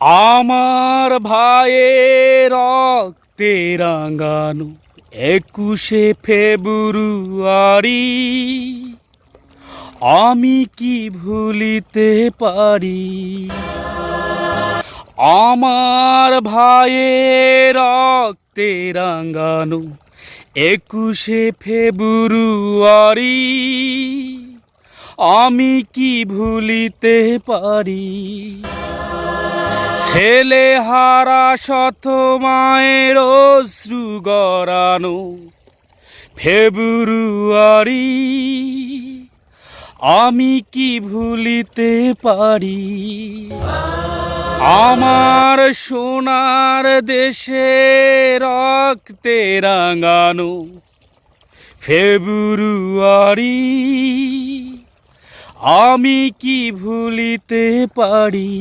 আমার ভাইয়ের রক্তে রাঙানো 21শে ফেব্রুয়ারি আমি কি ভুলিতে পারি। আমার ভাইয়ের রক্তে রাঙানো 21শে ফেব্রুয়ারি আমি কি ভুলিতে পারি। ছেলে হারা শত মায়ের অশ্রু গড়ানো ফেব্রুয়ারি আমি কি ভুলিতে পারি। আমার সোনার দেশে রক্তে রাঙানো ফেব্রুয়ারি আমি কি ভুলিতে পারি।